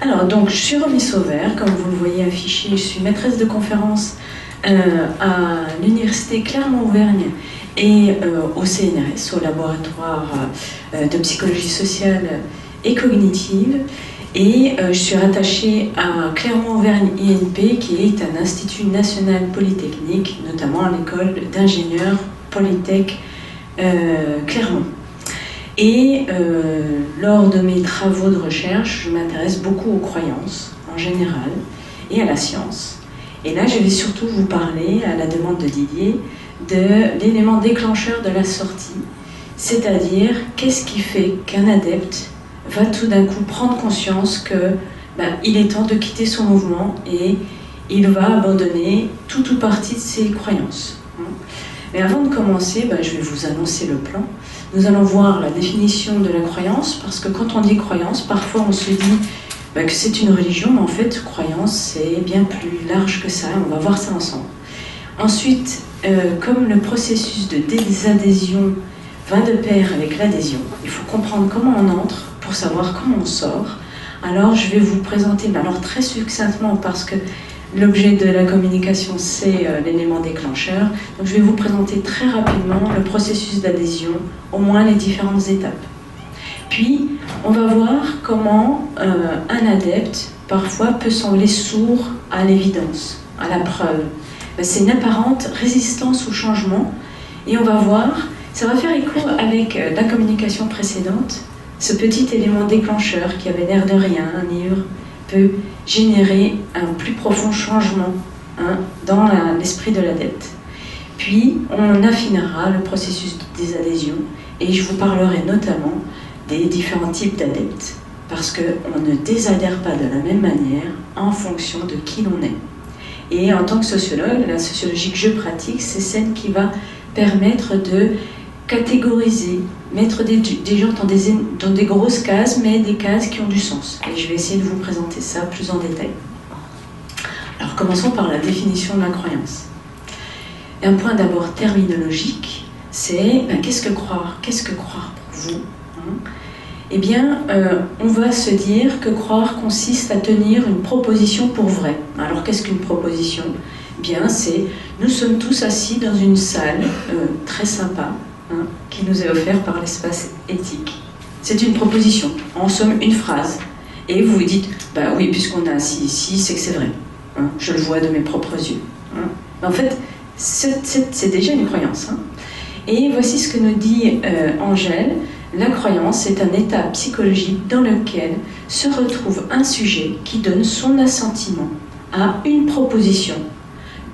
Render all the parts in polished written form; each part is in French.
Alors, donc, je suis Romy Sauvert, comme vous le voyez affiché, je suis maîtresse de conférence à l'université Clermont-Auvergne et au CNRS, au laboratoire de psychologie sociale et cognitive. Et je suis rattachée à Clermont-Auvergne INP, qui est un institut national polytechnique, notamment à l'école d'ingénieurs Polytech Clermont. Et lors de mes travaux de recherche, je m'intéresse beaucoup aux croyances en général et à la science. Et là, je vais surtout vous parler, à la demande de Didier, de l'élément déclencheur de la sortie, c'est-à-dire qu'est-ce qui fait qu'un adepte va tout d'un coup prendre conscience que il est temps de quitter son mouvement et il va abandonner tout ou partie de ses croyances. Mais avant de commencer, je vais vous annoncer le plan. Nous allons voir la définition de la croyance, parce que quand on dit croyance, parfois on se dit que c'est une religion, mais en fait, croyance, c'est bien plus large que ça. On va voir ça ensemble. Ensuite, comme le processus de désadhésion va de pair avec l'adhésion, il faut comprendre comment on entre pour savoir comment on sort. Alors, je vais vous présenter, alors très succinctement, parce que l'objet de la communication, c'est l'élément déclencheur. Donc, je vais vous présenter très rapidement le processus d'adhésion, au moins les différentes étapes. Puis, on va voir comment un adepte, parfois, peut sembler sourd à l'évidence, à la preuve. C'est une apparente résistance au changement. Et on va voir, ça va faire écho avec la communication précédente, ce petit élément déclencheur qui avait l'air de rien, un livre, peut générer un plus profond changement dans l'esprit de l'adepte. Puis, on affinera le processus des adhésions et je vous parlerai notamment des différents types d'adeptes, parce qu'on ne désadhère pas de la même manière en fonction de qui l'on est. Et en tant que sociologue, la sociologie que je pratique, c'est celle qui va permettre de catégoriser, mettre des gens dans des grosses cases, mais des cases qui ont du sens. Et je vais essayer de vous présenter ça plus en détail. Alors commençons par la définition de la croyance. Un point d'abord terminologique, c'est qu'est-ce que croire? Qu'est-ce que croire pour vous? Eh bien, on va se dire que croire consiste à tenir une proposition pour vraie. Alors qu'est-ce qu'une proposition? Eh bien, c'est nous sommes tous assis dans une salle très sympa, qui nous est offert par l'espace éthique. C'est une proposition, en somme une phrase. Et vous vous dites, oui, puisqu'on est assis ici, c'est que c'est vrai. Je le vois de mes propres yeux. En fait, c'est déjà une croyance. Et voici ce que nous dit Angèle. La croyance est un état psychologique dans lequel se retrouve un sujet qui donne son assentiment à une proposition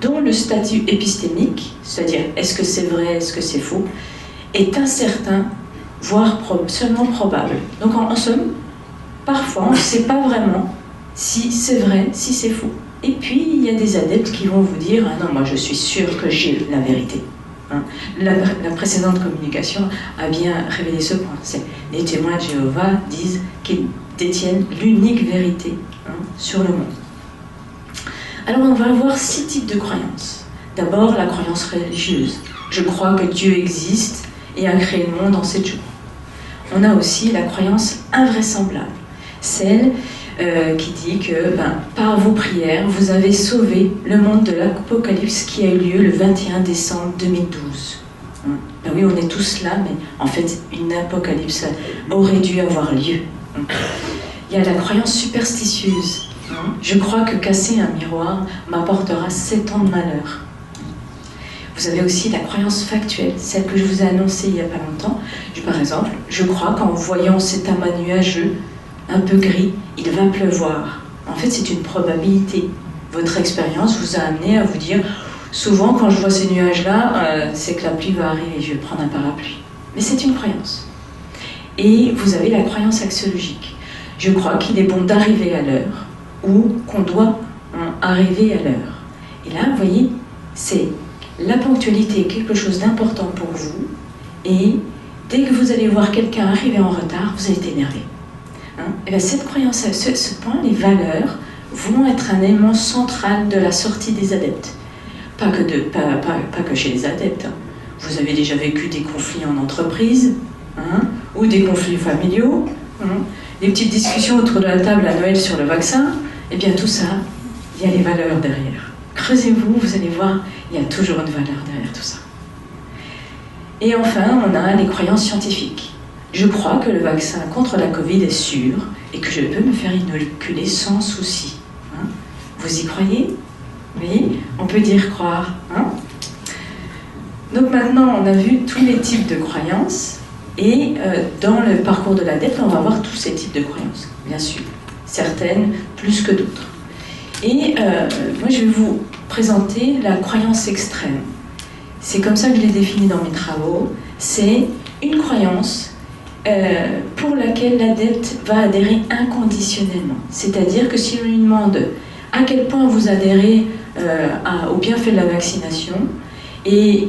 dont le statut épistémique, c'est-à-dire est-ce que c'est vrai, est-ce que c'est faux, est incertain, voire seulement probable. Donc en somme, parfois on ne sait pas vraiment si c'est vrai, si c'est faux. Et puis il y a des adeptes qui vont vous dire « Ah non, moi je suis sûr que j'ai la vérité ». La précédente communication a bien révélé ce point. Les témoins de Jéhovah disent qu'ils détiennent l'unique vérité sur le monde. Alors on va avoir 6 types de croyances. D'abord la croyance religieuse. Je crois que Dieu existe et a créé le monde en 7 jours. On a aussi la croyance invraisemblable, celle qui dit que par vos prières, vous avez sauvé le monde de l'Apocalypse qui a eu lieu le 21 décembre 2012. Oui, on est tous là, mais en fait, une apocalypse aurait dû avoir lieu. Il y a la croyance superstitieuse. Je crois que casser un miroir m'apportera 7 ans de malheur. Vous avez aussi la croyance factuelle, celle que je vous ai annoncée il n'y a pas longtemps. Par exemple, je crois qu'en voyant cet amas nuageux, un peu gris, il va pleuvoir. En fait, c'est une probabilité. Votre expérience vous a amené à vous dire souvent, quand je vois ces nuages-là, c'est que la pluie va arriver, je vais prendre un parapluie. Mais c'est une croyance. Et vous avez la croyance axiologique. Je crois qu'il est bon d'arriver à l'heure, ou qu'on doit arriver à l'heure. Et là, vous voyez, c'est la ponctualité est quelque chose d'important pour vous, et dès que vous allez voir quelqu'un arriver en retard, vous allez être énervé. Et bien cette croyance, à ce point, les valeurs vont être un élément central de la sortie des adeptes. Pas que chez les adeptes. Vous avez déjà vécu des conflits en entreprise, ou des conflits familiaux. les petites discussions autour de la table à Noël sur le vaccin, eh bien tout ça, il y a les valeurs derrière. Creusez-vous, vous allez voir, il y a toujours une valeur derrière tout ça. Et enfin, on a les croyances scientifiques. Je crois que le vaccin contre la Covid est sûr et que je peux me faire inoculer sans souci. Hein? Vous y croyez? Oui, on peut dire croire. Hein? Donc maintenant, on a vu tous les types de croyances et dans le parcours de l'adepte, on va voir tous ces types de croyances, bien sûr. Certaines plus que d'autres. Et moi, je vais vous présenter la croyance extrême. C'est comme ça que je l'ai définie dans mes travaux. C'est une croyance pour laquelle l'adepte va adhérer inconditionnellement. C'est-à-dire que si on lui demande à quel point vous adhérez au bienfait de la vaccination, et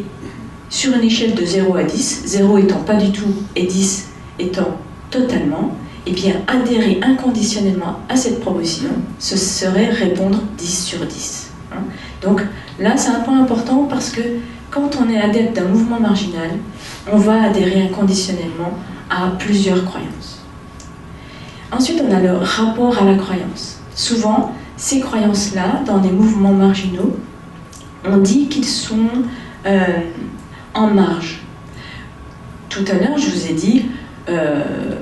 sur une échelle de 0 à 10, 0 étant pas du tout et 10 étant totalement, eh bien adhérer inconditionnellement à cette proposition, ce serait répondre 10 sur 10. Hein. Donc là, c'est un point important parce que quand on est adepte d'un mouvement marginal, on va adhérer inconditionnellement à plusieurs croyances. Ensuite, on a le rapport à la croyance. Souvent, ces croyances-là, dans les mouvements marginaux, on dit qu'ils sont en marge. Tout à l'heure, je vous ai dit,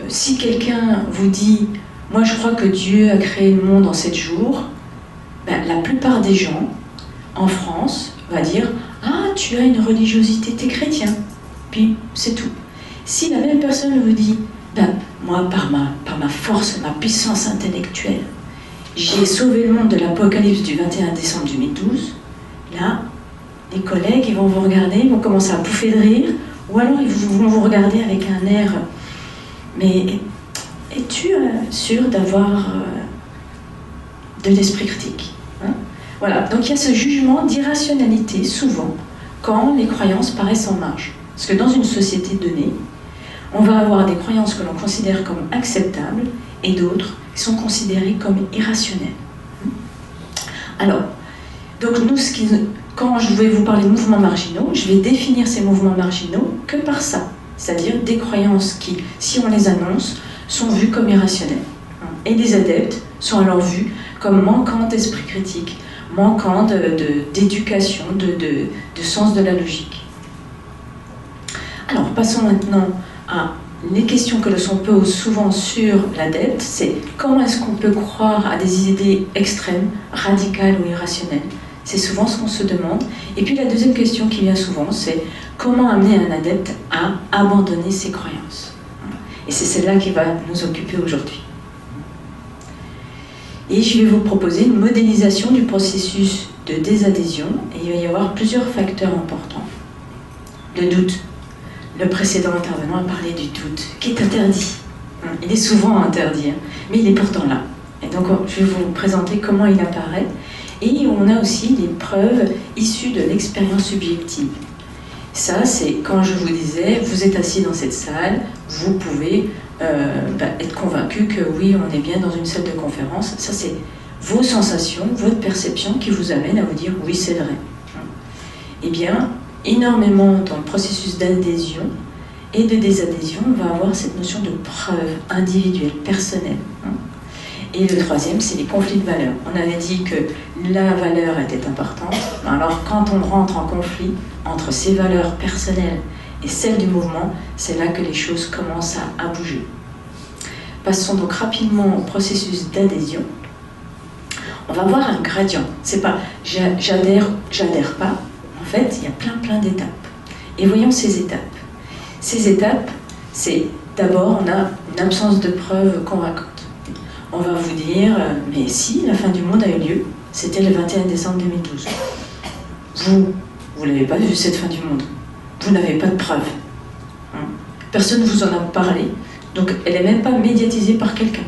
si quelqu'un vous dit « Moi, je crois que Dieu a créé le monde en 7 jours », ben, la plupart des gens, en France, va dire « Ah, tu as une religiosité, t'es chrétien ». Puis, c'est tout. Si la même personne vous dit ben, « Moi, par ma force, ma puissance intellectuelle, j'ai sauvé le monde de l'apocalypse du 21 décembre 2012 », là, les collègues, ils vont vous regarder, ils vont commencer à pouffer de rire, ou alors ils vont vous regarder avec un air « Mais es-tu sûr d'avoir de l'esprit critique hein ?» Voilà, donc il y a ce jugement d'irrationalité, souvent, quand les croyances paraissent en marge. Parce que dans une société donnée, on va avoir des croyances que l'on considère comme acceptables et d'autres qui sont considérées comme irrationnelles. Alors, donc nous, quand je vais vous parler de mouvements marginaux, je vais définir ces mouvements marginaux que par ça, c'est-à-dire des croyances qui, si on les annonce, sont vues comme irrationnelles. Et les adeptes sont alors vus comme manquant d'esprit critique, manquant d'éducation, de sens de la logique. Alors, passons maintenant à les questions que l'on pose souvent sur l'adepte, c'est comment est-ce qu'on peut croire à des idées extrêmes, radicales ou irrationnelles? C'est souvent ce qu'on se demande. Et puis la deuxième question qui vient souvent, c'est comment amener un adepte à abandonner ses croyances? Et c'est celle-là qui va nous occuper aujourd'hui. Et je vais vous proposer une modélisation du processus de désadhésion, et il va y avoir plusieurs facteurs importants. Le doute. Le précédent intervenant a parlé du doute, qui est interdit. Il est souvent interdit, mais il est pourtant là. Et donc, je vais vous présenter comment il apparaît. Et on a aussi des preuves issues de l'expérience subjective. Ça, c'est quand je vous disais, vous êtes assis dans cette salle, vous pouvez être convaincu que oui, on est bien dans une salle de conférence. Ça, c'est vos sensations, votre perception qui vous amène à vous dire oui, c'est vrai. Eh bien, énormément dans le processus d'adhésion et de désadhésion, on va avoir cette notion de preuve individuelle, personnelle. Et le troisième, c'est les conflits de valeurs. On avait dit que la valeur était importante. Alors, quand on rentre en conflit entre ces valeurs personnelles et celles du mouvement, c'est là que les choses commencent à bouger. Passons donc rapidement au processus d'adhésion. On va voir un gradient. C'est pas j'adhère pas. En fait, il y a plein d'étapes. Et voyons ces étapes. Ces étapes, c'est d'abord, on a une absence de preuve convaincante. On va vous dire, mais si, la fin du monde a eu lieu, c'était le 21 décembre 2012. Vous n'avez pas vu cette fin du monde. Vous n'avez pas de preuve. Personne ne vous en a parlé, donc elle n'est même pas médiatisée par quelqu'un.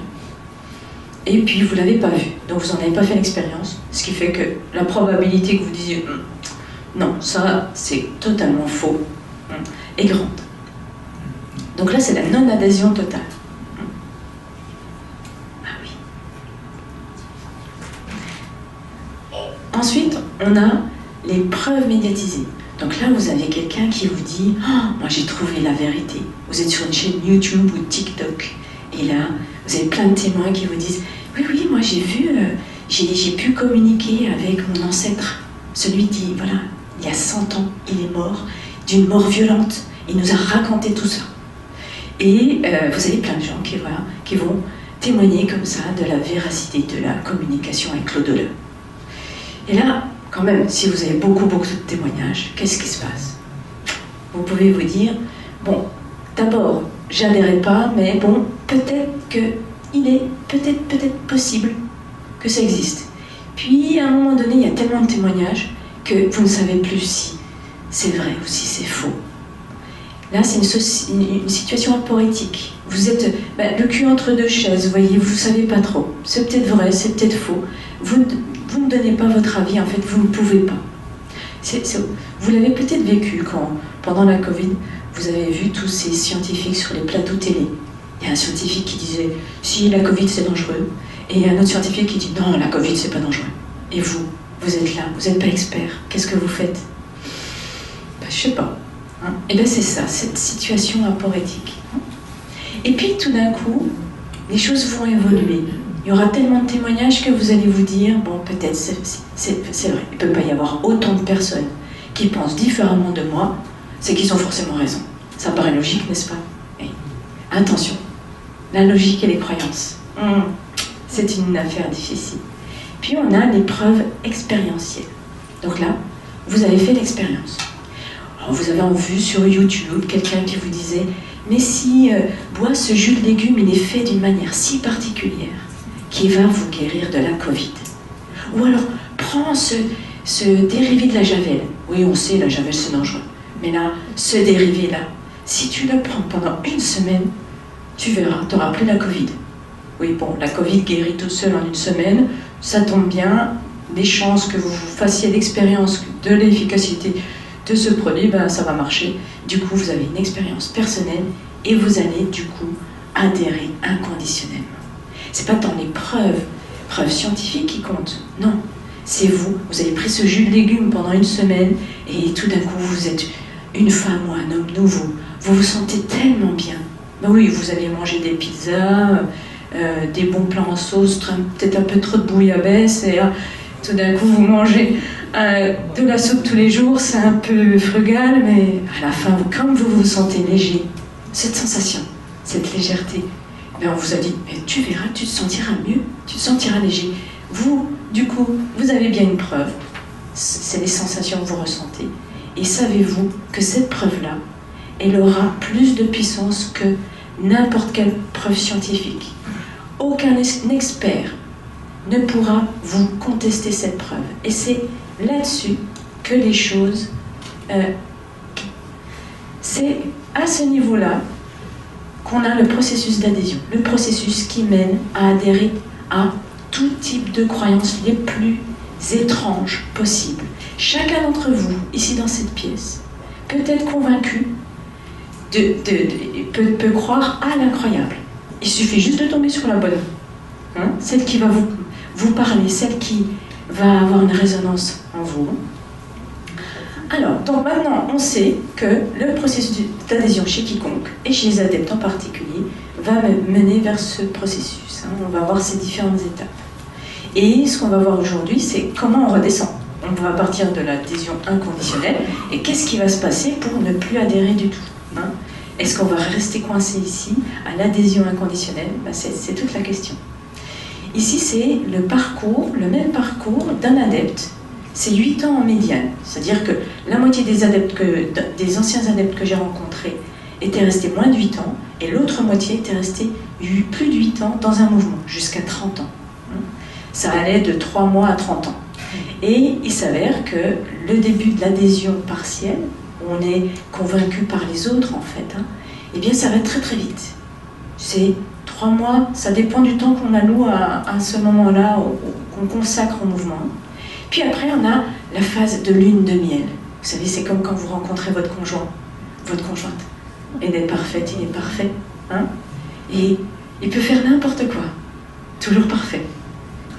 Et puis vous ne l'avez pas vue, donc vous n'en avez pas fait l'expérience, ce qui fait que la probabilité que vous disiez non, ça c'est totalement faux, est grande. Donc là c'est la non-adhésion totale. Ensuite, on a les preuves médiatisées. Donc là, vous avez quelqu'un qui vous dit « Oh, moi j'ai trouvé la vérité ». Vous êtes sur une chaîne YouTube ou TikTok Et là, vous avez plein de témoins qui vous disent « Oui, oui, moi j'ai vu, j'ai pu communiquer avec mon ancêtre, celui qui, voilà, il y a 100 ans, il est mort, d'une mort violente. Il nous a raconté tout ça. » Et vous avez plein de gens qui, voilà, qui vont témoigner comme ça de la véracité de la communication avec l'au-delà. Et là, quand même, si vous avez beaucoup de témoignages, qu'est-ce qui se passe? Vous pouvez vous dire, bon, d'abord, j'adhérais pas, mais bon, peut-être qu'il est peut-être possible que ça existe. Puis, à un moment donné, il y a tellement de témoignages que vous ne savez plus si c'est vrai ou si c'est faux. Là, c'est une situation aporétique. Vous êtes le cul entre deux chaises, vous voyez, vous ne savez pas trop. C'est peut-être vrai, c'est peut-être faux. Vous ne donnez pas votre avis, en fait, vous ne pouvez pas. Vous l'avez peut-être vécu quand, pendant la Covid, vous avez vu tous ces scientifiques sur les plateaux télé. Il y a un scientifique qui disait « Si, la Covid, c'est dangereux ». Et il y a un autre scientifique qui dit « Non, la Covid, c'est pas dangereux ». Et vous êtes là, vous n'êtes pas expert. Qu'est-ce que vous faites? Je sais pas. Hein? Et bien c'est ça, cette situation aporétique. Et puis tout d'un coup, les choses vont évoluer. Il y aura tellement de témoignages que vous allez vous dire, bon, peut-être c'est vrai, il ne peut pas y avoir autant de personnes qui pensent différemment de moi, c'est qu'ils ont forcément raison. Ça paraît logique, n'est-ce pas? Et attention, la logique et les croyances, c'est une affaire difficile. Puis on a l'épreuve expérientielle. Donc là, vous avez fait l'expérience. Alors vous avez vu sur YouTube quelqu'un qui vous disait « Mais si bois ce jus de légumes, il est fait d'une manière si particulière qui va vous guérir de la Covid. » Ou alors « Prends ce dérivé de la javel. » Oui, on sait, la javel c'est dangereux. Mais là, ce dérivé-là, si tu le prends pendant une semaine, tu verras, tu n'auras plus la Covid. Oui, bon, la Covid guérit tout seul en une semaine, ça tombe bien, les chances que vous fassiez l'expérience de l'efficacité de ce produit, ben, ça va marcher. Du coup, vous avez une expérience personnelle et vous allez, du coup, adhérer inconditionnellement. C'est pas tant les preuves scientifiques qui comptent, non. C'est vous avez pris ce jus de légumes pendant une semaine et tout d'un coup, vous êtes une femme ou un homme nouveau. Vous vous sentez tellement bien. Ben oui, vous allez manger des pizzas, des bons plats en sauce, peut-être un peu trop de bouillabaisse et tout d'un coup, vous mangez de la soupe tous les jours, c'est un peu frugal, mais à la fin, comme vous vous sentez léger, cette sensation, cette légèreté, ben on vous a dit, mais tu verras, tu te sentiras mieux, tu te sentiras léger. Vous, du coup, vous avez bien une preuve, c'est les sensations que vous ressentez. Et savez-vous que cette preuve-là, elle aura plus de puissance que n'importe quelle preuve scientifique. Aucun expert ne pourra vous contester cette preuve. Et c'est là-dessus que les choses... c'est à ce niveau-là qu'on a le processus d'adhésion. Le processus qui mène à adhérer à tout type de croyances les plus étranges possibles. Chacun d'entre vous, ici dans cette pièce, peut être convaincu, peut croire à l'incroyable. Il suffit juste de tomber sur la bonne. Hein? Celle qui va vous parler, celle qui va avoir une résonance en vous. Alors, donc maintenant, on sait que le processus d'adhésion chez quiconque, et chez les adeptes en particulier, va mener vers ce processus. Hein. On va voir ces différentes étapes. Et ce qu'on va voir aujourd'hui, c'est comment on redescend. On va partir de l'adhésion inconditionnelle, et qu'est-ce qui va se passer pour ne plus adhérer du tout, hein? Est-ce qu'on va rester coincé ici, à l'adhésion inconditionnelle? Ben c'est toute la question. Ici, c'est le parcours, le même parcours d'un adepte. C'est 8 ans en médiane. C'est-à-dire que la moitié des anciens adeptes que j'ai rencontrés étaient restés moins de 8 ans, et l'autre moitié était restée plus de 8 ans dans un mouvement, jusqu'à 30 ans. Ça allait de 3 mois à 30 ans. Et il s'avère que le début de l'adhésion partielle, où on est convaincu par les autres en fait, hein, eh bien ça va très très vite. C'est 3 mois, ça dépend du temps qu'on alloue à ce moment-là, qu'on consacre au mouvement. Puis après on a la phase de lune de miel. Vous savez, c'est comme quand vous rencontrez votre conjoint, votre conjointe. Elle est parfaite, il est parfait. Hein, et il peut faire n'importe quoi. Toujours parfait.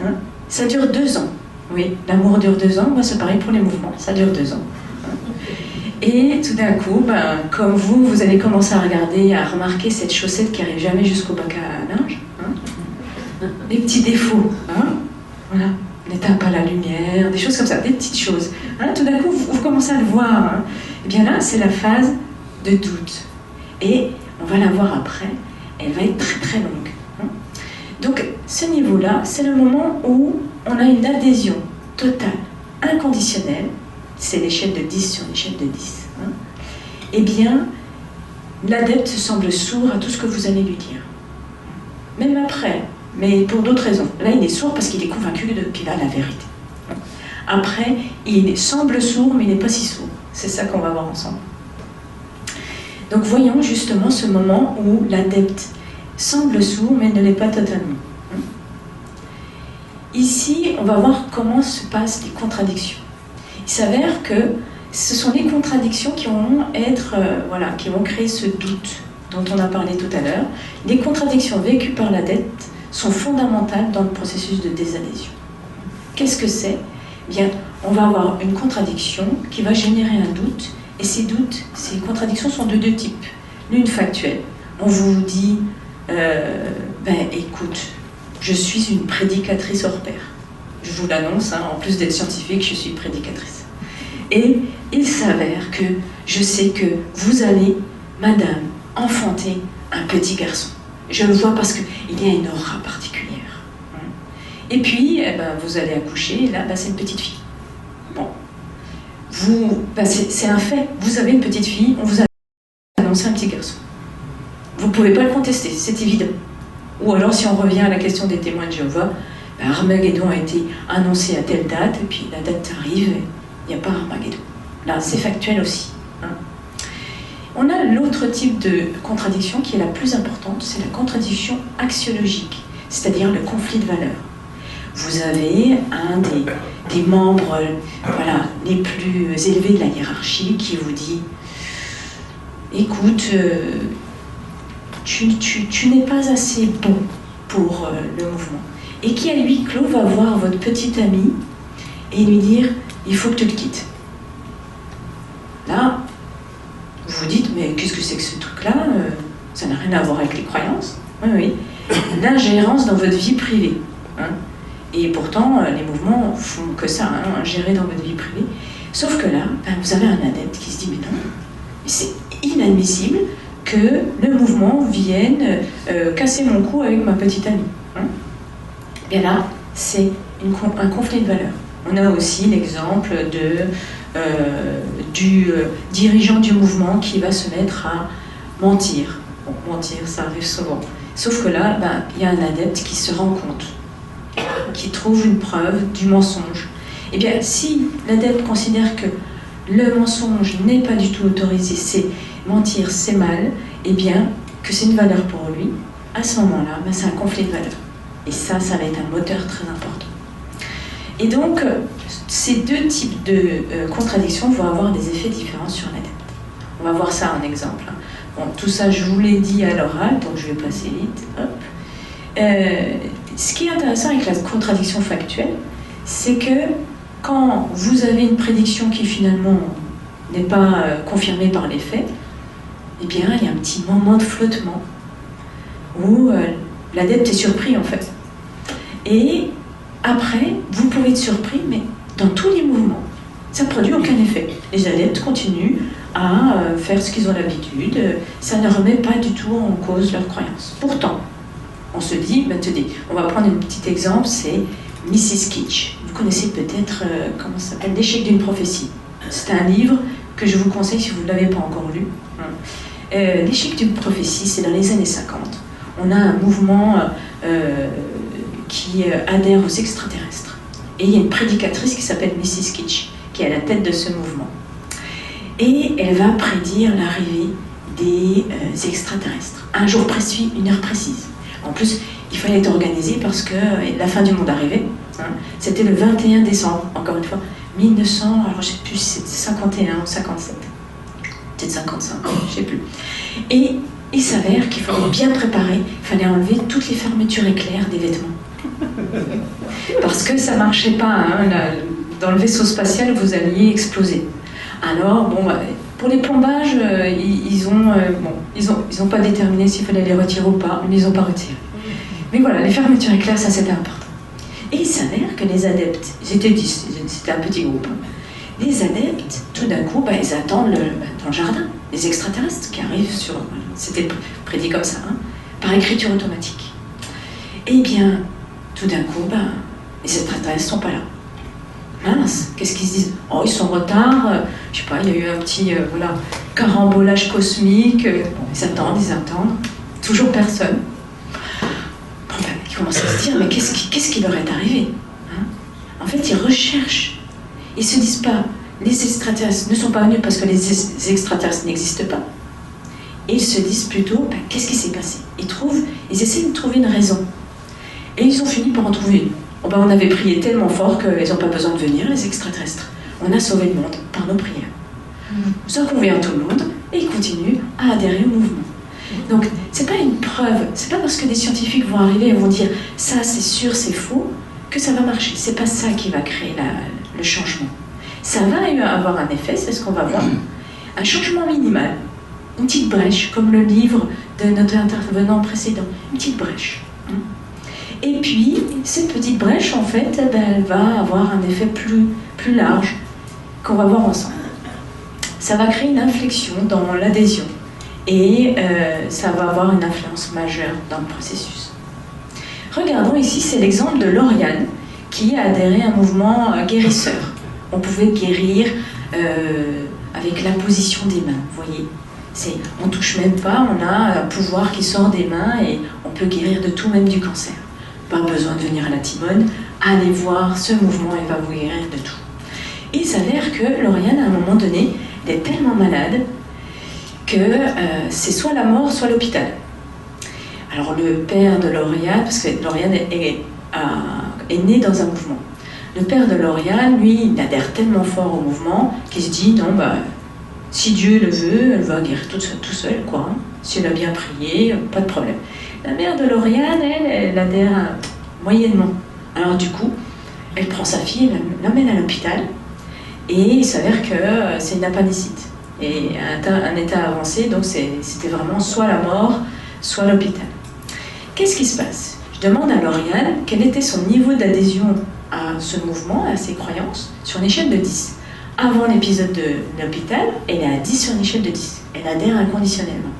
Hein, ça dure 2 ans. Oui, l'amour dure 2 ans, moi c'est pareil pour les mouvements, ça dure 2 ans. Et tout d'un coup, comme vous allez commencer à regarder, à remarquer cette chaussette qui n'arrive jamais jusqu'au bac à linge. Hein, les petits défauts. Hein, voilà. N'éteins pas la lumière, des choses comme ça, des petites choses. Hein, tout d'un coup, vous commencez à le voir. Hein. Et bien là, c'est la phase de doute. Et on va la voir après. Elle va être très très longue. Hein. Donc, ce niveau-là, c'est le moment où on a une adhésion totale, inconditionnelle. C'est l'échelle de 10 sur l'échelle de 10. Hein. Eh bien, l'adepte semble sourd à tout ce que vous allez lui dire. Même après, mais pour d'autres raisons. Là, il est sourd parce qu'il est convaincu qu'il a la vérité. Après, il semble sourd, mais il n'est pas si sourd. C'est ça qu'on va voir ensemble. Donc, voyons justement ce moment où l'adepte semble sourd, mais ne l'est pas totalement. Ici, on va voir comment se passent les contradictions. Il s'avère que ce sont les contradictions qui vont qui vont créer ce doute dont on a parlé tout à l'heure. Les contradictions vécues par l'adepte sont fondamentales dans le processus de désadhésion. Qu'est-ce que c'est ? Bien, on va avoir une contradiction qui va générer un doute, et ces doutes, ces contradictions sont de deux types. L'une factuelle. On vous dit, écoute, je suis une prédicatrice hors pair. Je vous l'annonce, hein, en plus d'être scientifique, je suis prédicatrice. Et il s'avère que je sais que vous allez, madame, enfanter un petit garçon. Je le vois parce qu'il y a une aura particulière. Et puis, vous allez accoucher, et là, c'est une petite fille. Bon. C'est un fait. Vous avez une petite fille, on vous a annoncé un petit garçon. Vous ne pouvez pas le contester, c'est évident. Ou alors, si on revient à la question des témoins de Jéhovah, Armageddon a été annoncé à telle date, et puis la date arrive, et il n'y a pas Armageddon. Là, c'est factuel aussi. Hein. On a l'autre type de contradiction qui est la plus importante, c'est la contradiction axiologique, c'est-à-dire le conflit de valeurs. Vous avez un des membres les plus élevés de la hiérarchie qui vous dit « Écoute, tu n'es pas assez bon pour le mouvement. » Et qui à huis clos va voir votre petit ami et lui dire « Il faut que tu le quittes. » Là, vous vous dites, mais qu'est-ce que c'est que ce truc-là? Ça n'a rien à voir avec les croyances. Oui, oui. L'ingérence dans votre vie privée. Hein. Et pourtant, les mouvements font que ça, hein, ingérer dans votre vie privée. Sauf que là, vous avez un adepte qui se dit, mais non, c'est inadmissible que le mouvement vienne casser mon cou avec ma petite amie. Hein. Bien là, c'est un conflit de valeurs. On a aussi l'exemple du dirigeant du mouvement qui va se mettre à mentir. Bon, mentir, ça arrive souvent. Sauf que là, il y a un adepte qui se rend compte, qui trouve une preuve du mensonge. Eh bien, si l'adepte considère que le mensonge n'est pas du tout autorisé, c'est mentir, c'est mal, eh bien, que c'est une valeur pour lui, à ce moment-là, c'est un conflit de valeurs. Et ça va être un moteur très important. Et donc, ces deux types de contradictions vont avoir des effets différents sur l'adepte. On va voir ça en exemple. Bon, tout ça, je vous l'ai dit à l'oral, donc je vais passer vite. Hop. Ce qui est intéressant avec la contradiction factuelle, c'est que quand vous avez une prédiction qui finalement n'est pas confirmée par les faits, eh bien, il y a un petit moment de flottement où l'adepte est surpris en fait. Et après, vous pouvez être surpris, mais dans tous les mouvements, ça ne produit aucun effet. Les adeptes continuent à faire ce qu'ils ont l'habitude, ça ne remet pas du tout en cause leurs croyances. Pourtant, on se dit, tenez, on va prendre un petit exemple, c'est Mrs. Kitsch. Vous connaissez peut-être, comment ça s'appelle, L'échec d'une prophétie. C'est un livre que je vous conseille si vous ne l'avez pas encore lu. L'échec d'une prophétie, c'est dans les années 50. On a un mouvement qui adhère aux extraterrestres. Et il y a une prédicatrice qui s'appelle Mrs. Kitsch, qui est à la tête de ce mouvement. Et elle va prédire l'arrivée des extraterrestres. Un jour précis, une heure précise. En plus, il fallait être organisé parce que la fin du monde arrivait. Hein. C'était le 21 décembre, encore une fois, 1900, alors je ne sais plus si c'était 51 ou 57. Peut-être 55, je ne sais plus. Et il s'avère qu'il fallait bien préparer, il fallait enlever toutes les fermetures éclairs des vêtements. Parce que ça ne marchait pas, hein, dans le vaisseau spatial, vous alliez exploser. Alors, Pour les plombages, ils ont pas déterminé s'il fallait les retirer ou pas, mais ils n'ont pas retiré. Mais voilà, les fermetures éclairs, ça c'était important. Et il s'avère que les adeptes, ils étaient 10, c'était un petit groupe. Les adeptes, tout d'un coup, ils attendent dans le jardin, les extraterrestres qui arrivent sur... C'était prédit comme ça, hein, par écriture automatique. Eh bien, tout d'un coup, les extraterrestres ne sont pas là. Mince, qu'est-ce qu'ils se disent? Oh, ils sont en retard, je sais pas, il y a eu un petit carambolage cosmique. Bon, ils attendent, toujours personne. Bon, ils commencent à se dire, mais qu'est-ce qui leur est arrivé, hein? En fait, ils recherchent. Ils ne se disent pas, les extraterrestres ne sont pas venus parce que les extraterrestres n'existent pas. Et ils se disent plutôt, qu'est-ce qui s'est passé? Ils essaient de trouver une raison. Et ils ont fini par en trouver une. On avait prié tellement fort qu'ils n'ont pas besoin de venir, les extraterrestres. On a sauvé le monde par nos prières. Ça convient tout le monde et ils continuent à adhérer au mouvement. Donc, c'est pas une preuve, c'est pas parce que des scientifiques vont arriver et vont dire ça c'est sûr, c'est faux, que ça va marcher. C'est pas ça qui va créer le changement. Ça va avoir un effet, c'est ce qu'on va voir. Un changement minimal, une petite brèche, comme le livre de notre intervenant précédent, une petite brèche. Et puis, cette petite brèche, en fait, elle va avoir un effet plus large qu'on va voir ensemble. Ça va créer une inflexion dans l'adhésion et ça va avoir une influence majeure dans le processus. Regardons ici, c'est l'exemple de Lauriane qui a adhéré à un mouvement guérisseur. On pouvait guérir avec l'imposition des mains, vous voyez. On ne touche même pas, on a un pouvoir qui sort des mains et on peut guérir de tout, même du cancer. Pas besoin de venir à la Timone, allez voir ce mouvement, il va vous guérir de tout. Et il s'avère que Lauriane, à un moment donné, elle est tellement malade que c'est soit la mort, soit l'hôpital. Alors le père de Lauriane, parce que Lauriane est née dans un mouvement, le père de Lauriane, lui, il adhère tellement fort au mouvement qu'il se dit, non, si Dieu le veut, elle va guérir tout seul, quoi. Hein. Si elle a bien prié, pas de problème. La mère de Lauriane, elle adhère moyennement. Alors du coup, elle prend sa fille, elle l'emmène à l'hôpital, et il s'avère que c'est une appendicite. Et un état avancé, donc c'était vraiment soit la mort, soit l'hôpital. Qu'est-ce qui se passe? Je demande à Lauriane quel était son niveau d'adhésion à ce mouvement, à ses croyances, sur une échelle de 10. Avant l'épisode de l'hôpital, elle est à 10 sur une échelle de 10. Elle adhère inconditionnellement.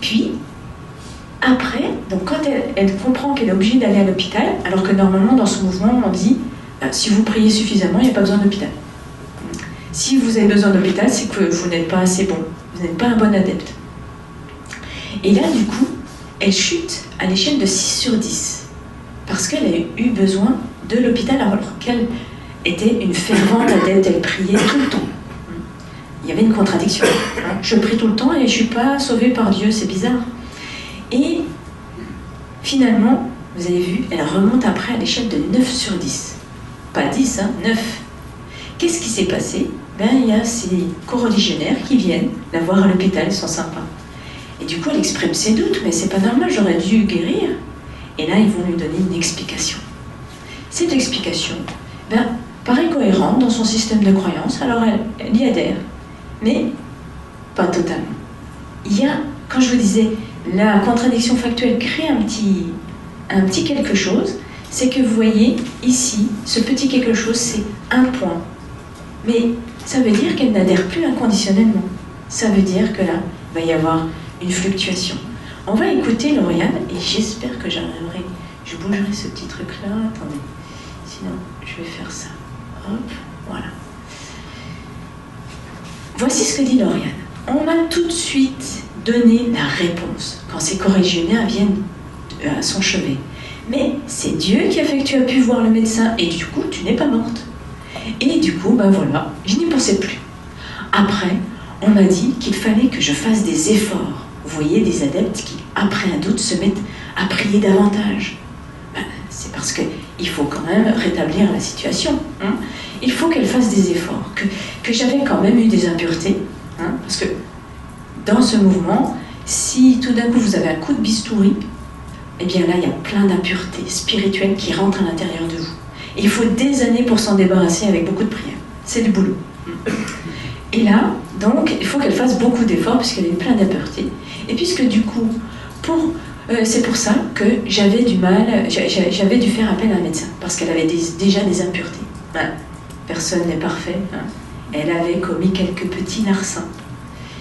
Puis, après, donc quand elle comprend qu'elle est obligée d'aller à l'hôpital, alors que normalement dans ce mouvement on dit si vous priez suffisamment, il n'y a pas besoin d'hôpital. Si vous avez besoin d'hôpital, c'est que vous n'êtes pas assez bon, vous n'êtes pas un bon adepte. Et là, du coup, elle chute à l'échelle de 6 sur 10, parce qu'elle a eu besoin de l'hôpital alors qu'elle était une fervente adepte, elle priait tout le temps. Il y avait une contradiction. Je prie tout le temps et je ne suis pas sauvée par Dieu, c'est bizarre. Et finalement, vous avez vu, elle remonte après à l'échelle de 9 sur 10. Pas 10, 9. Qu'est-ce qui s'est passé? Il y a ces coreligionnaires qui viennent la voir à l'hôpital, ils sont sympas. Et du coup, elle exprime ses doutes, mais c'est pas normal, j'aurais dû guérir. Et là, ils vont lui donner une explication. Cette explication paraît cohérente dans son système de croyance, alors elle y adhère, mais pas totalement. Il y a, quand je vous disais, la contradiction factuelle crée un petit quelque chose, c'est que vous voyez ici, ce petit quelque chose, c'est un point. Mais ça veut dire qu'elle n'adhère plus inconditionnellement. Ça veut dire que là, il va y avoir une fluctuation. On va écouter Lauriane, et j'espère que j'arriverai. Je bougerai ce petit truc-là. Attendez. Sinon, je vais faire ça. Hop, voilà. Voici ce que dit Lauriane. On m'a tout de suite donné la réponse quand ces coreligionnaires viennent à son chevet. Mais c'est Dieu qui a fait que tu as pu voir le médecin et du coup, tu n'es pas morte. Et du coup, voilà, je n'y pensais plus. Après, on m'a dit qu'il fallait que je fasse des efforts. Vous voyez, des adeptes qui, après un doute, se mettent à prier davantage. C'est parce qu'il faut quand même rétablir la situation. Hein. Il faut qu'elle fasse des efforts. Que j'avais quand même eu des impuretés. Hein, parce que dans ce mouvement, si tout d'un coup vous avez un coup de bistouri, eh bien là, il y a plein d'impuretés spirituelles qui rentrent à l'intérieur de vous. Et il faut des années pour s'en débarrasser avec beaucoup de prières. C'est du boulot. Et là, donc, il faut qu'elle fasse beaucoup d'efforts puisqu'elle est pleine d'impuretés. Et puisque du coup, c'est pour ça que j'avais du mal, j'avais dû faire appel à un médecin, parce qu'elle avait déjà des impuretés. Ben, personne n'est parfait. Hein. Elle avait commis quelques petits larcins.